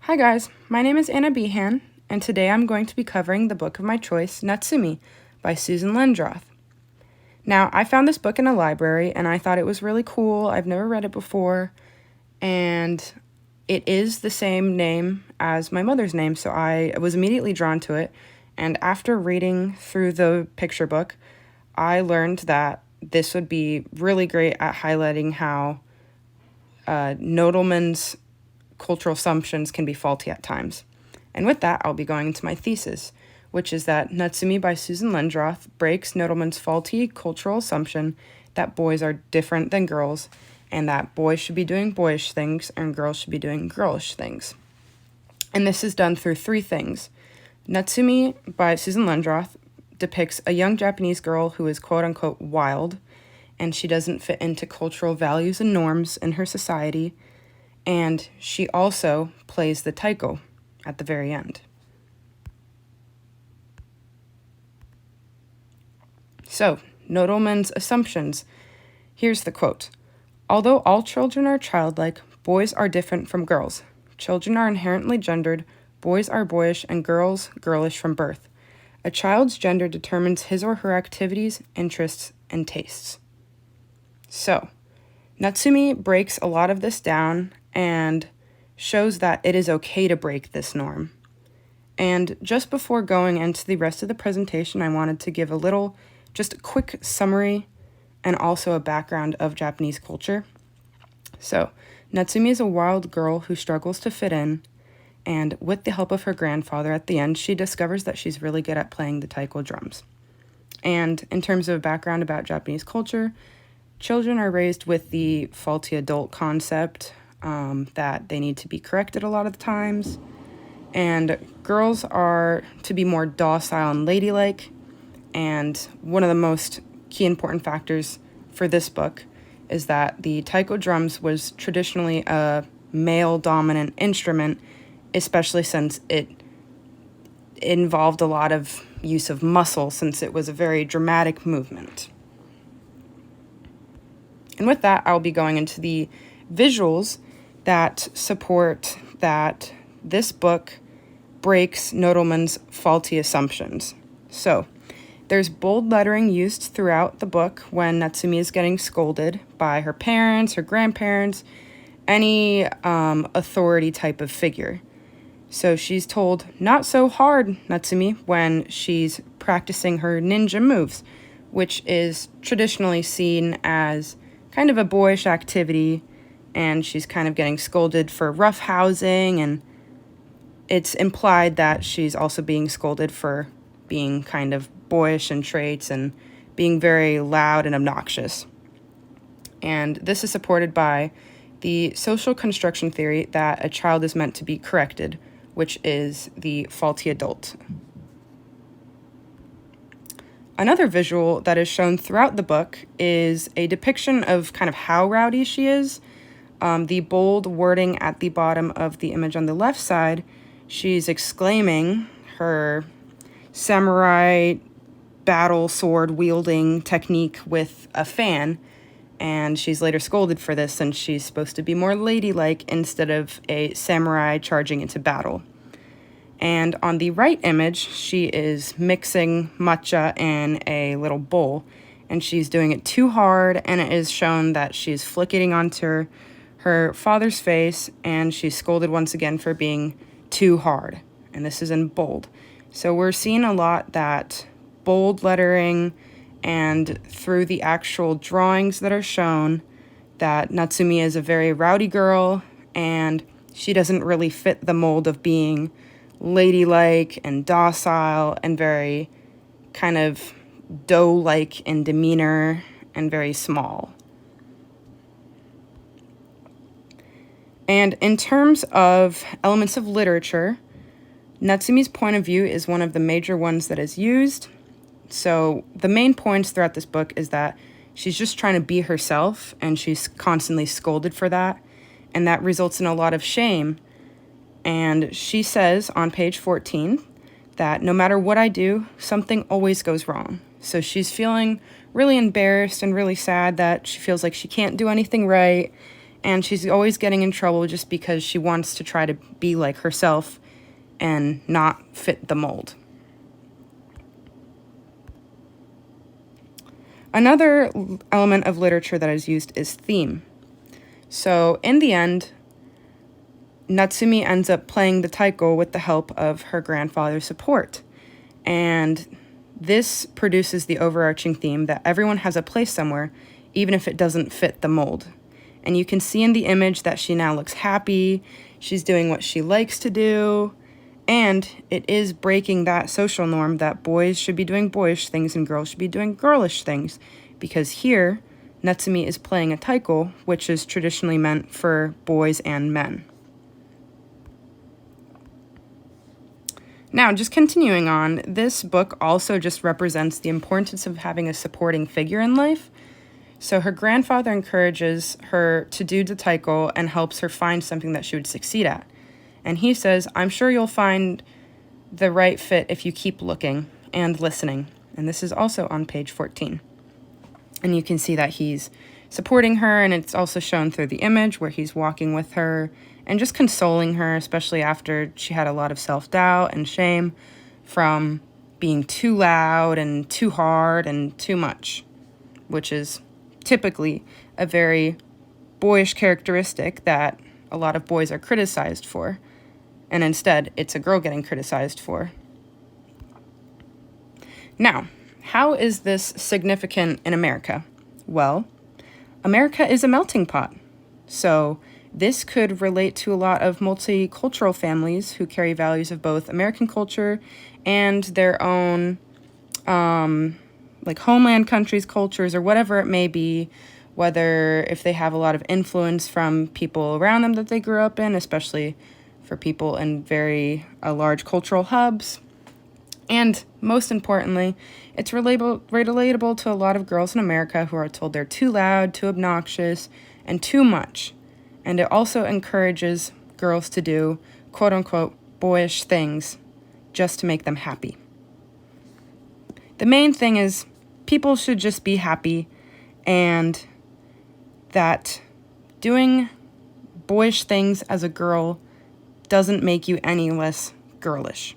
Hi guys, my name is Anna Beahan, and today I'm going to be covering the book of my choice, NATSUMI, by Susan Lendroth. Now, I found this book in a library, and I thought it was really cool. I've never read it before, and it is the same name as my mother's name, so I was immediately drawn to it. And after reading through the picture book, I learned that this would be really great at highlighting how Nodelman's cultural assumptions can be faulty at times. And with that, I'll be going into my thesis, which is that NATSUMI by Susan Lendroth breaks Nodelman's faulty cultural assumption that boys are different than girls, and that boys should be doing boyish things and girls should be doing girlish things. And this is done through three things. NATSUMI by Susan Lendroth depicts a young Japanese girl who is quote-unquote wild, and she doesn't fit into cultural values and norms in her society, and she also plays the taiko at the very end. So, Nodelman's assumptions. Here's the quote. Although all children are childlike, boys are different from girls. Children are inherently gendered, boys are boyish and girls girlish from birth. A child's gender determines his or her activities, interests, and tastes. So, NATSUMI breaks a lot of this down and shows that it is okay to break this norm. And just before going into the rest of the presentation, I wanted to give just a quick summary and also a background of Japanese culture. So, NATSUMI is a wild girl who struggles to fit in, and with the help of her grandfather at the end, she discovers that she's really good at playing the taiko drums. And in terms of background about Japanese culture, children are raised with the faulty adult concept that they need to be corrected a lot of the times, and girls are to be more docile and ladylike. And one of the most key important factors for this book is that the taiko drums was traditionally a male-dominant instrument, especially since it involved a lot of use of muscle, since it was a very dramatic movement. And with that, I'll be going into the visuals that support that this book breaks Nodelman's faulty assumptions. So, there's bold lettering used throughout the book when NATSUMI is getting scolded by her parents, her grandparents, any authority type of figure. So she's told, "Not so hard, NATSUMI," when she's practicing her ninja moves, which is traditionally seen as kind of a boyish activity, and she's kind of getting scolded for roughhousing, and it's implied that she's also being scolded for being kind of boyish in traits and being very loud and obnoxious. And this is supported by the social construction theory that a child is meant to be corrected, which is the faulty adult. Another visual that is shown throughout the book is a depiction of kind of how rowdy she is. The bold wording at the bottom of the image on the left side, she's exclaiming her samurai battle sword wielding technique with a fan, and she's later scolded for this since she's supposed to be more ladylike instead of a samurai charging into battle. And on the right image, she is mixing matcha in a little bowl, and she's doing it too hard, and it is shown that she's flicking onto her father's face, and she's scolded once again for being too hard. And this is in bold. So we're seeing a lot that bold lettering, and through the actual drawings that are shown, that NATSUMI is a very rowdy girl, and she doesn't really fit the mold of being ladylike and docile and very kind of doe-like in demeanor and very small. And in terms of elements of literature, NATSUMI's point of view is one of the major ones that is used. So the main points throughout this book is that she's just trying to be herself, and she's constantly scolded for that, and that results in a lot of shame. And she says on page 14 that no matter what I do, something always goes wrong. So she's feeling really embarrassed and really sad that she feels like she can't do anything right, and she's always getting in trouble just because she wants to try to be like herself and not fit the mold. Another element of literature that is used is theme. So in the end, Natsumi ends up playing the taiko with the help of her grandfather's support. And this produces the overarching theme that everyone has a place somewhere, even if it doesn't fit the mold. And you can see in the image that she now looks happy, she's doing what she likes to do, and it is breaking that social norm that boys should be doing boyish things and girls should be doing girlish things. Because here, Natsumi is playing a taiko, which is traditionally meant for boys and men. Now, just continuing on, this book also just represents the importance of having a supporting figure in life. So her grandfather encourages her to do the taiko and helps her find something that she would succeed at. And he says, I'm sure you'll find the right fit if you keep looking and listening. And this is also on page 14. And you can see that he's supporting her, and it's also shown through the image where he's walking with her and just consoling her, especially after she had a lot of self-doubt and shame from being too loud and too hard and too much, which is typically a very boyish characteristic that a lot of boys are criticized for, and instead it's a girl getting criticized for. Now, how is this significant in America? Well, America is a melting pot, so this could relate to a lot of multicultural families who carry values of both American culture and their own like homeland countries' cultures or whatever it may be, whether if they have a lot of influence from people around them that they grew up in, especially for people in very large cultural hubs. And most importantly, it's relatable to a lot of girls in America who are told they're too loud, too obnoxious, and too much. And it also encourages girls to do quote-unquote boyish things just to make them happy. The main thing is people should just be happy, and that doing boyish things as a girl doesn't make you any less girlish.